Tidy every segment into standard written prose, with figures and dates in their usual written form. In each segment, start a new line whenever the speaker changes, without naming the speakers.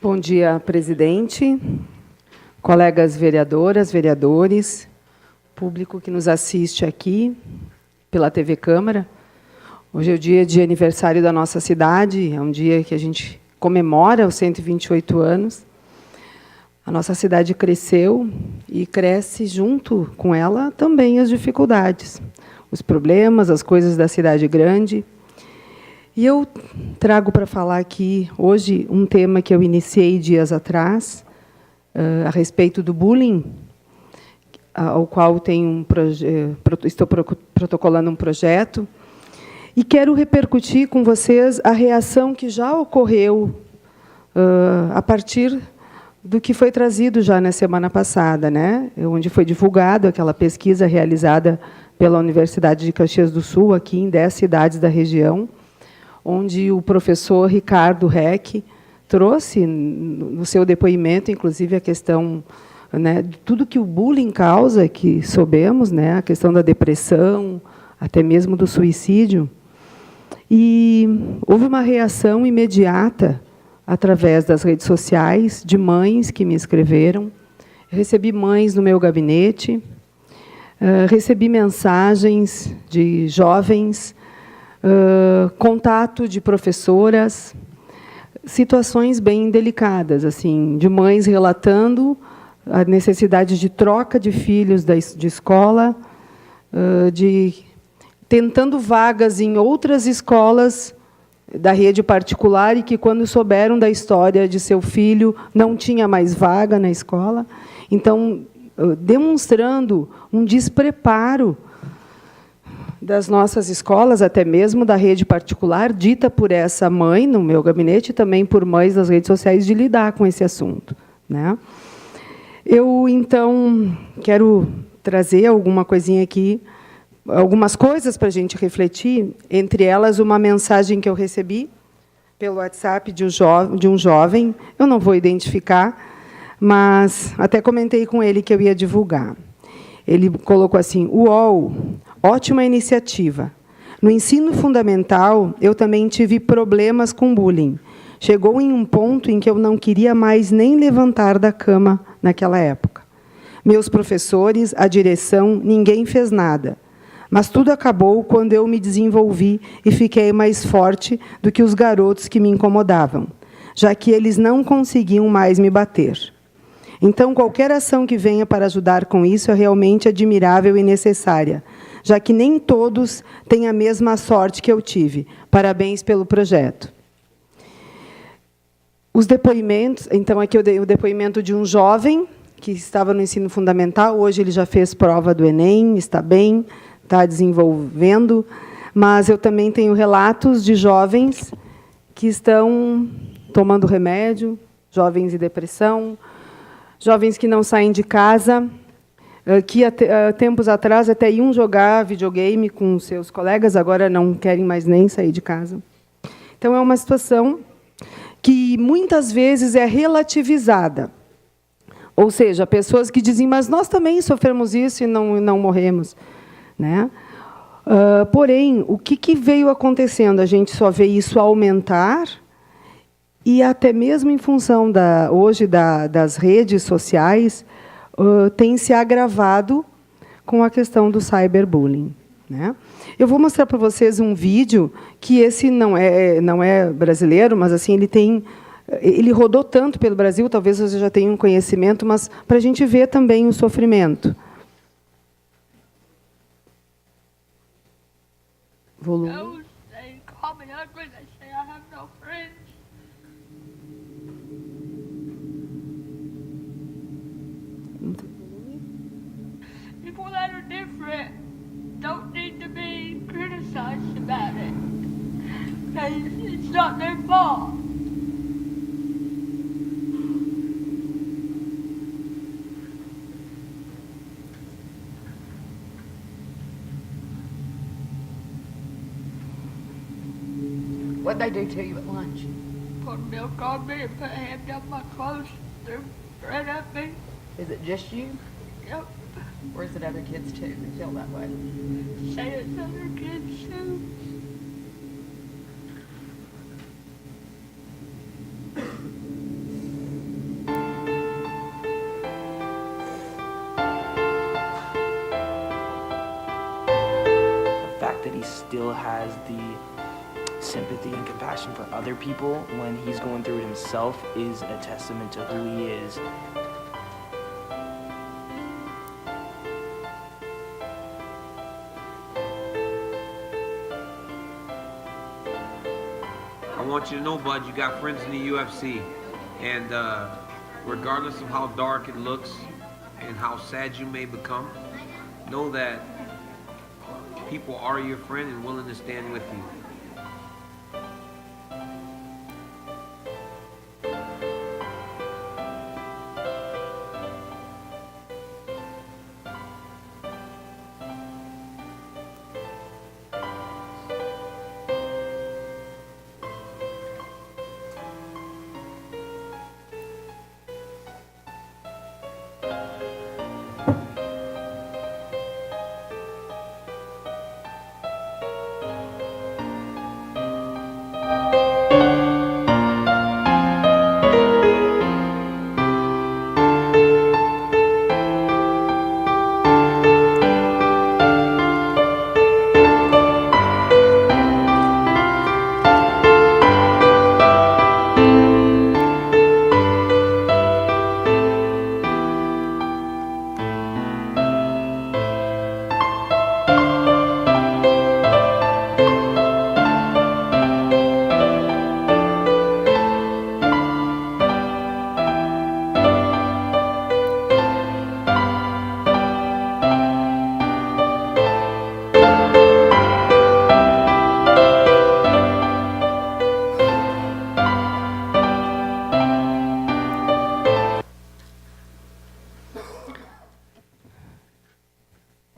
Bom dia, presidente, colegas vereadoras, vereadores, público que nos assiste aqui pela TV Câmara. Hoje é o dia de aniversário da nossa cidade, é um dia que a gente comemora os 128 anos. A nossa cidade cresceu e cresce junto com ela também as dificuldades, os problemas, as coisas da cidade grande. E eu trago para falar aqui, hoje, um tema que eu iniciei dias atrás, a respeito do bullying, ao qual tenho estou protocolando um projeto, e quero repercutir com vocês a reação que já ocorreu a partir do que foi trazido já na semana passada, né? Onde foi divulgado aquela pesquisa realizada pela Universidade de Caxias do Sul, aqui em 10 cidades da região, onde o professor Ricardo Reck trouxe, no seu depoimento, inclusive, a questão, né, de tudo que o bullying causa, que soubemos, né, a questão da depressão, até mesmo do suicídio. E houve uma reação imediata, através das redes sociais, de mães que me escreveram. Recebi mães no meu gabinete, recebi mensagens de jovens, contato de professoras, situações bem delicadas, assim, de mães relatando a necessidade de troca de filhos de escola, tentando vagas em outras escolas da rede particular e que, quando souberam da história de seu filho, não tinha mais vaga na escola. Então, demonstrando um despreparo das nossas escolas, até mesmo da rede particular, dita por essa mãe no meu gabinete, e também por mães das redes sociais, de lidar com esse assunto, né? Eu, então, quero trazer alguma coisinha aqui, algumas coisas para a gente refletir, entre elas uma mensagem que eu recebi pelo WhatsApp de um jovem, eu não vou identificar, mas até comentei com ele que eu ia divulgar. Ele colocou assim: "UOL, ótima iniciativa. No ensino fundamental, eu também tive problemas com bullying. Chegou em um ponto em que eu não queria mais nem levantar da cama naquela época. Meus professores, a direção, ninguém fez nada. Mas tudo acabou quando eu me desenvolvi e fiquei mais forte do que os garotos que me incomodavam, já que eles não conseguiam mais me bater. Então, qualquer ação que venha para ajudar com isso é realmente admirável e necessária, já que nem todos têm a mesma sorte que eu tive. Parabéns pelo projeto." Os depoimentos, então, aqui eu dei o depoimento de um jovem que estava no ensino fundamental, hoje ele já fez prova do Enem, está bem, está desenvolvendo, mas eu também tenho relatos de jovens que estão tomando remédio, jovens em depressão, jovens que não saem de casa, que há tempos atrás até iam jogar videogame com seus colegas, agora não querem mais nem sair de casa. Então, é uma situação que muitas vezes é relativizada. Ou seja, pessoas que dizem: "Mas nós também sofremos isso e não morremos", né? Porém, o que veio acontecendo? A gente só vê isso aumentar, e até mesmo em função hoje das redes sociais, tem se agravado com a questão do cyberbullying, né? Eu vou mostrar para vocês um vídeo que esse não é brasileiro, mas assim ele rodou tanto pelo Brasil, talvez você já tenha um conhecimento, mas para a gente ver também o sofrimento. Volume.
People that are different don't need to be criticized about it, because it's not their fault.
What'd they do to you at lunch?
Put milk on me and put hand down my clothes, threw bread at me.
Is it just you?
Yep.
Or is it other kids too that feel that way?
Say it's other kids too.
still has the sympathy and compassion for other people when he's going through it himself is a testament to who he is.
I want you to know, bud, you got friends in the UFC, and regardless of how dark it looks and how sad you may become, know that people are your friend and willing to stand with you.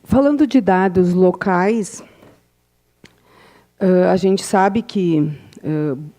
Falando de dados locais, a gente sabe que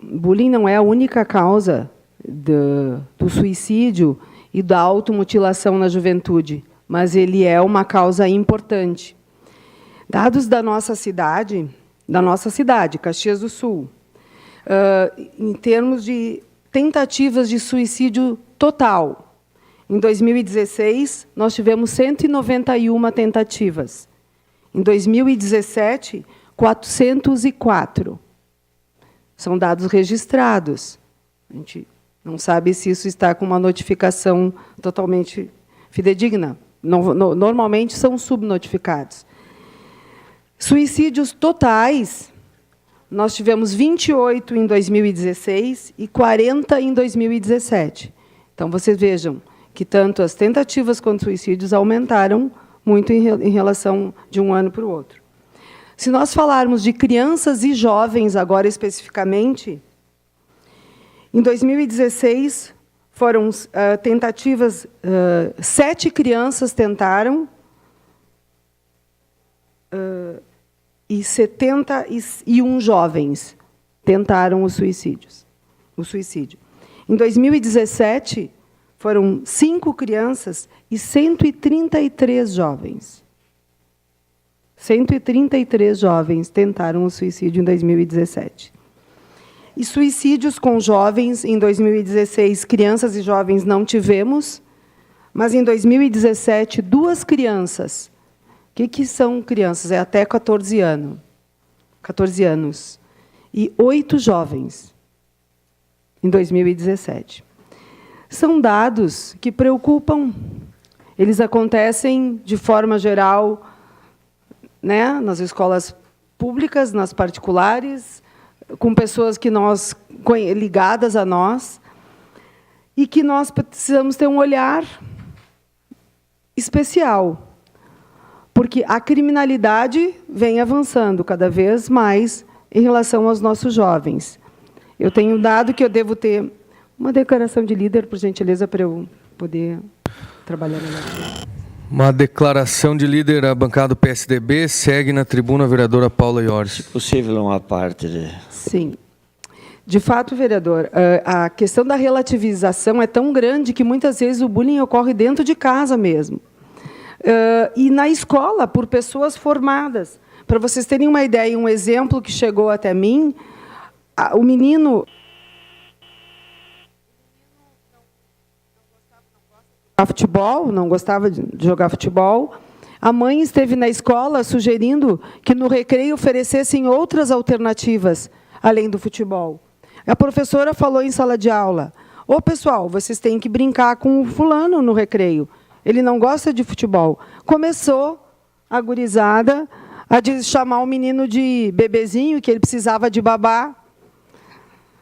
bullying não é a única causa do suicídio e da automutilação na juventude, mas ele é uma causa importante. Dados da nossa cidade, Caxias do Sul, em termos de tentativas de suicídio total. Em 2016, nós tivemos 191 tentativas. Em 2017, 404. São dados registrados. A gente não sabe se isso está com uma notificação totalmente fidedigna. Normalmente, são subnotificados. Suicídios totais, nós tivemos 28 em 2016 e 40 em 2017. Então, vocês vejam que tanto as tentativas quanto os suicídios aumentaram muito em relação de um ano para o outro. Se nós falarmos de crianças e jovens, agora especificamente, em 2016 foram tentativas, 7 crianças tentaram, e 71 jovens tentaram o suicídio. Em 2017, foram 5 crianças e 133 jovens. 133 jovens tentaram o suicídio em 2017. E suicídios com jovens, em 2016, crianças e jovens não tivemos, mas em 2017, 2 crianças. O que são crianças? É até 14 anos. 14 anos. E 8 jovens, em 2017. São dados que preocupam. Eles acontecem, de forma geral, né, nas escolas públicas, nas particulares, com pessoas que ligadas a nós, e que nós precisamos ter um olhar especial, porque a criminalidade vem avançando cada vez mais em relação aos nossos jovens. Eu tenho um dado que eu devo ter uma declaração de líder, por gentileza, para eu poder trabalhar melhor.
Uma declaração de líder, a bancada do PSDB. Segue na tribuna a vereadora Paula Iores.
Se possível, uma parte de...
Sim. De fato, vereador, a questão da relativização é tão grande que, muitas vezes, o bullying ocorre dentro de casa mesmo. E na escola, por pessoas formadas. Para vocês terem uma ideia, um exemplo que chegou até mim, o menino... futebol, não gostava de jogar futebol. A mãe esteve na escola sugerindo que no recreio oferecessem outras alternativas, além do futebol. A professora falou em sala de aula: ô, pessoal, vocês têm que brincar com o fulano no recreio. Ele não gosta de futebol. Começou a gurizada a chamar o menino de bebezinho, que ele precisava de babá.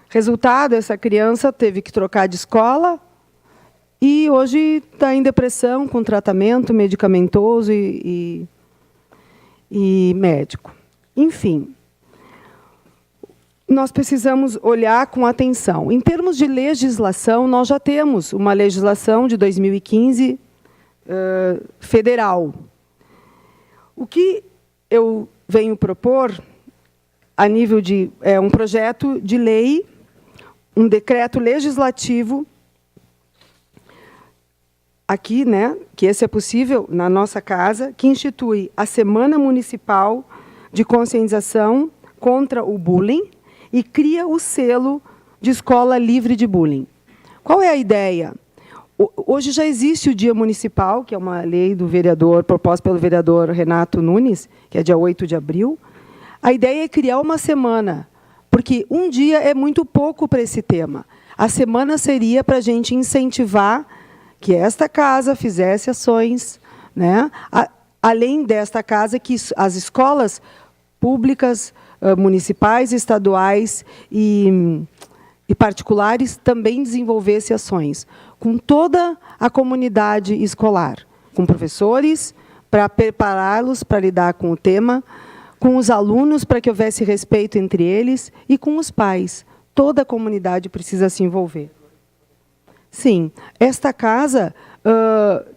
Resultado, essa criança teve que trocar de escola e hoje está em depressão, com tratamento medicamentoso e médico. Enfim, nós precisamos olhar com atenção. Em termos de legislação, nós já temos uma legislação de 2015 federal. O que eu venho propor, a nível de um projeto de lei, um decreto legislativo, aqui, né, que esse é possível na nossa casa, que institui a Semana Municipal de Conscientização contra o Bullying e cria o selo de Escola Livre de Bullying. Qual é a ideia? Hoje já existe o Dia Municipal, que é uma lei do vereador, proposta pelo vereador Renato Nunes, que é dia 8 de abril. A ideia é criar uma semana, porque um dia é muito pouco para esse tema. A semana seria para a gente incentivar que esta casa fizesse ações, né? Além desta casa, que as escolas públicas, municipais, estaduais e particulares também desenvolvessem ações, com toda a comunidade escolar, com professores, para prepará-los para lidar com o tema, com os alunos, para que houvesse respeito entre eles, e com os pais. Toda a comunidade precisa se envolver. Sim, esta casa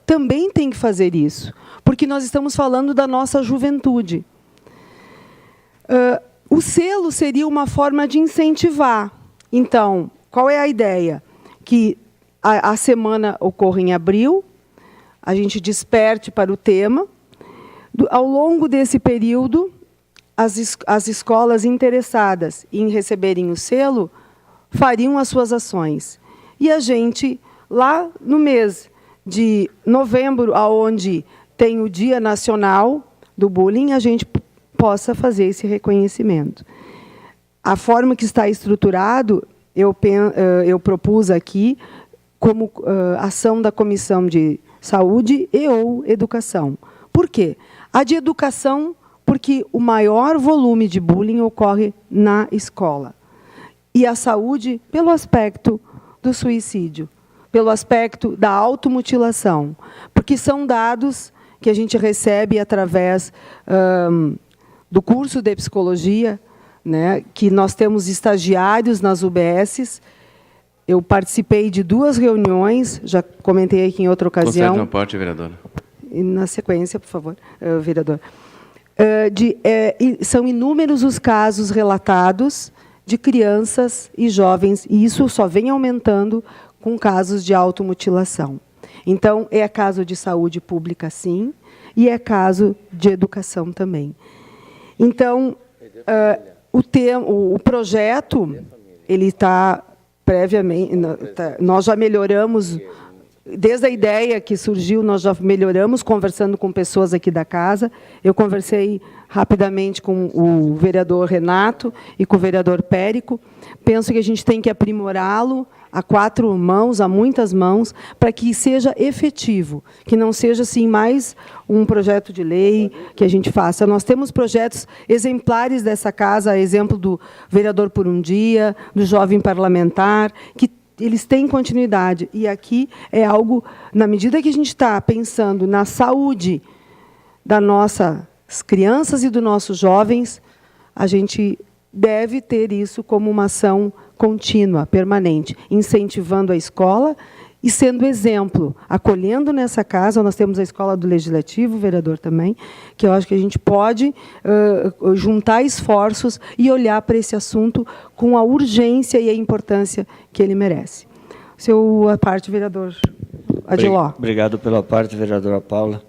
também tem que fazer isso, porque nós estamos falando da nossa juventude. O selo seria uma forma de incentivar. Então, qual é a ideia? Que a semana ocorra em abril, a gente desperte para o tema. Ao longo desse período, as escolas interessadas em receberem o selo fariam as suas ações. E a gente, lá no mês de novembro, onde tem o Dia Nacional do Bullying, a gente possa fazer esse reconhecimento. A forma que está estruturado, eu propus aqui, como ação da Comissão de Saúde e ou Educação. Por quê? A de Educação, porque o maior volume de bullying ocorre na escola. E a saúde, pelo aspecto do suicídio, pelo aspecto da automutilação, porque são dados que a gente recebe através do curso de psicologia, né, que nós temos estagiários nas UBSs. Eu participei de 2 reuniões, já comentei aqui em outra ocasião.
Concede uma parte, vereadora.
E na sequência, por favor, vereador. São inúmeros os casos relatados de crianças e jovens, e isso só vem aumentando com casos de automutilação. Então, é caso de saúde pública, sim, e é caso de educação também. Então, o projeto, ele está previamente, nós já melhoramos, desde a ideia que surgiu, nós já melhoramos, conversando com pessoas aqui da casa. Eu conversei rapidamente com o vereador Renato e com o vereador Périco. Penso que a gente tem que aprimorá-lo a 4 mãos, a muitas mãos, para que seja efetivo, que não seja assim mais um projeto de lei que a gente faça. Nós temos projetos exemplares dessa casa, a exemplo do vereador por um dia, do jovem parlamentar, que eles têm continuidade. E aqui é algo, na medida que a gente está pensando na saúde das nossas crianças e dos nossos jovens, a gente deve ter isso como uma ação contínua, permanente, incentivando a escola e sendo exemplo, acolhendo nessa casa. Nós temos a Escola do Legislativo, vereador, também, que eu acho que a gente pode juntar esforços e olhar para esse assunto com a urgência e a importância que ele merece. A parte, vereador Adiló.
Obrigado pela parte, vereadora Paula,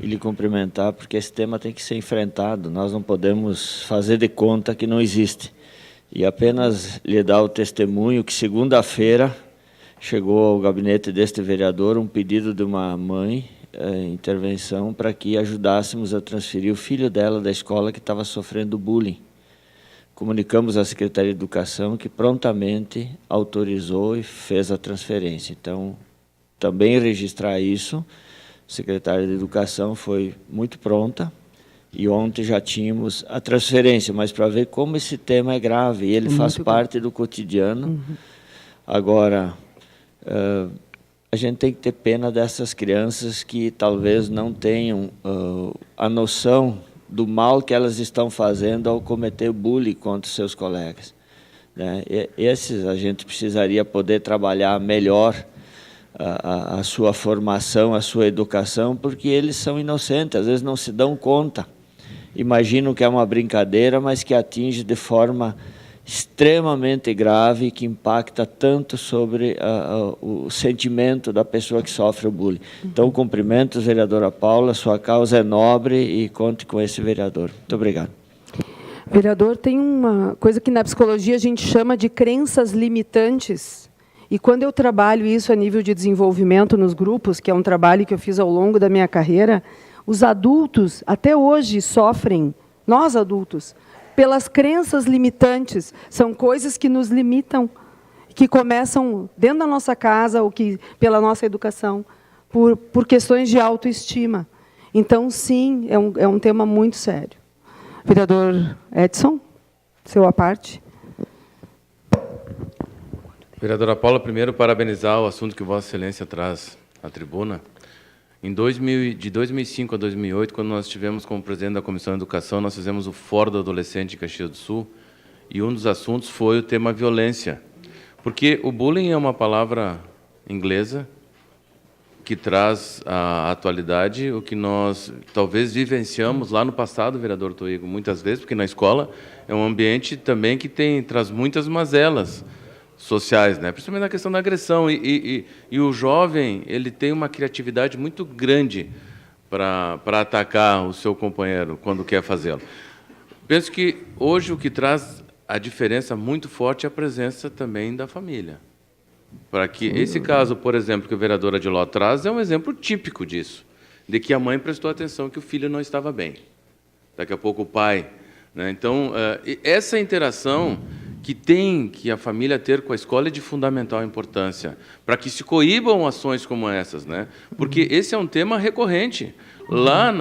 e lhe cumprimentar, porque esse tema tem que ser enfrentado. Nós não podemos fazer de conta que não existe. E apenas lhe dar o testemunho que, segunda-feira, chegou ao gabinete deste vereador um pedido de uma mãe intervenção para que ajudássemos a transferir o filho dela da escola que estava sofrendo bullying. Comunicamos à Secretaria de Educação, que prontamente autorizou e fez a transferência. Então, também registrar isso, a Secretaria de Educação foi muito pronta, e ontem já tínhamos a transferência, mas para ver como esse tema é grave, e ele faz parte do cotidiano. Agora, a gente tem que ter pena dessas crianças que talvez não tenham a noção do mal que elas estão fazendo ao cometer bullying contra os seus colegas, né? Esses a gente precisaria poder trabalhar melhor a sua formação, a sua educação, porque eles são inocentes, às vezes não se dão conta, imaginam que é uma brincadeira, mas que atinge de forma extremamente grave, que impacta tanto sobre o sentimento da pessoa que sofre o bullying. Então, cumprimentos, vereadora Paula, sua causa é nobre e conte com esse vereador. Muito obrigado.
Vereador, tem uma coisa que na psicologia a gente chama de crenças limitantes, e quando eu trabalho isso a nível de desenvolvimento nos grupos, que é um trabalho que eu fiz ao longo da minha carreira, os adultos até hoje sofrem, nós adultos, pelas crenças limitantes. São coisas que nos limitam, que começam dentro da nossa casa, ou que pela nossa educação, por questões de autoestima. Então, sim, é um tema muito sério. Vereador Edson, seu à parte.
Vereadora Paula, primeiro parabenizar o assunto que Vossa Excelência traz à tribuna. De 2005 a 2008, quando nós estivemos como presidente da Comissão de Educação, nós fizemos o Fórum do Adolescente em Caxias do Sul, e um dos assuntos foi o tema violência. Porque o bullying é uma palavra inglesa que traz à atualidade o que nós talvez vivenciamos lá no passado, vereador Toigo, muitas vezes, porque na escola é um ambiente também que traz muitas mazelas sociais, né? Principalmente na questão da agressão, e o jovem ele tem uma criatividade muito grande para atacar o seu companheiro quando quer fazê-lo. Penso que hoje o que traz a diferença muito forte é a presença também da família. Para que esse caso, por exemplo, que o vereador Adiló traz, é um exemplo típico disso, de que a mãe prestou atenção que o filho não estava bem. Daqui a pouco o pai, né? Então, essa interação que a família ter com a escola é de fundamental importância, para que se coíbam ações como essas, né? Porque esse é um tema recorrente. Lá,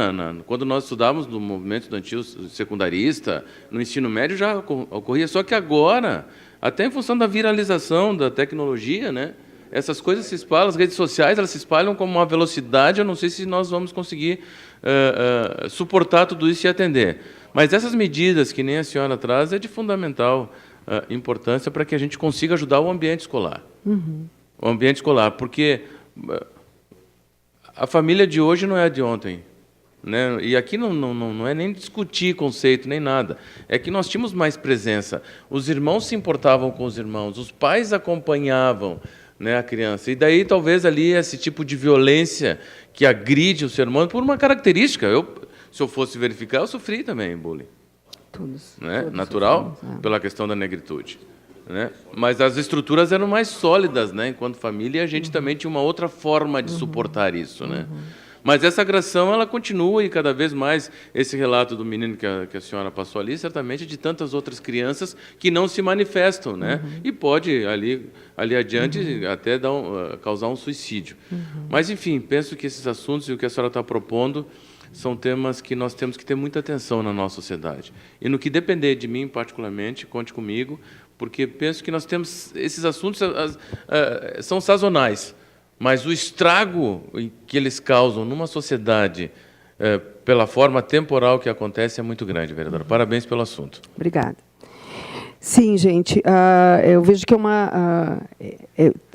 quando nós estudávamos no movimento estudantil secundarista, no ensino médio já ocorria, só que agora, até em função da viralização da tecnologia, né? Essas coisas se espalham, as redes sociais elas se espalham com uma velocidade, eu não sei se nós vamos conseguir suportar tudo isso e atender. Mas essas medidas que nem a senhora traz é de fundamental importância para que a gente consiga ajudar o ambiente escolar. O ambiente escolar, porque a família de hoje não é a de ontem, né? E aqui não é nem discutir conceito, nem nada. É que nós tínhamos mais presença. Os irmãos se importavam com os irmãos, os pais acompanhavam, né, a criança. E daí, talvez, ali, esse tipo de violência que agride o ser humano por uma característica. Se eu fosse verificar, eu sofri também bullying. Todos. Né? Todos natural, pela questão da negritude. Né? Mas as estruturas eram mais sólidas, né? Enquanto família, e a gente também tinha uma outra forma de suportar isso. Né? Mas essa agressão ela continua, e cada vez mais esse relato do menino que a senhora passou ali, certamente de tantas outras crianças que não se manifestam, né? E pode, ali adiante, até causar um suicídio. Mas, enfim, penso que esses assuntos e o que a senhora está propondo são temas que nós temos que ter muita atenção na nossa sociedade. E no que depender de mim, particularmente, conte comigo, porque penso que nós temos... Esses assuntos são sazonais, mas o estrago que eles causam numa sociedade, pela forma temporal que acontece, é muito grande, vereadora. Parabéns pelo assunto.
Obrigada. Sim, gente, eu vejo que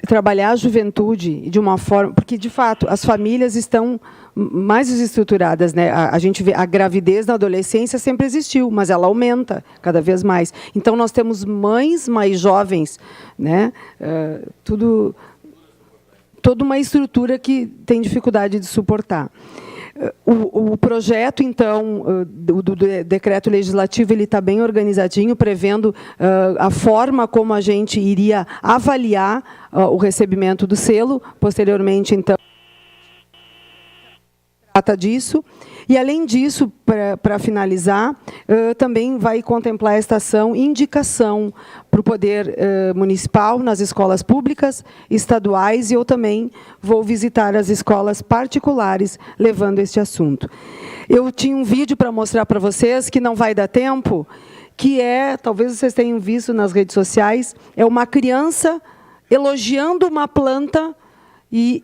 trabalhar a juventude de uma forma... Porque, de fato, as famílias estão mais desestruturadas, né? A gente vê a gravidez na adolescência sempre existiu, mas ela aumenta cada vez mais. Então, nós temos mães mais jovens, né? Toda uma estrutura que tem dificuldade de suportar. O projeto, então, do decreto legislativo, ele está bem organizadinho, prevendo a forma como a gente iria avaliar o recebimento do selo. Posteriormente, então, trata disso. E, além disso, para finalizar, também vai contemplar esta ação indicação para o Poder Municipal nas escolas públicas, estaduais, e eu também vou visitar as escolas particulares levando este assunto. Eu tinha um vídeo para mostrar para vocês, que não vai dar tempo, que talvez vocês tenham visto nas redes sociais, é uma criança elogiando uma planta, e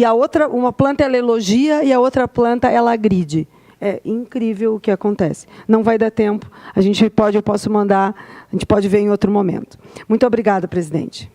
a outra, uma planta ela elogia e a outra planta ela agride. É incrível o que acontece. Não vai dar tempo. Eu posso mandar, a gente pode ver em outro momento. Muito obrigada, presidente.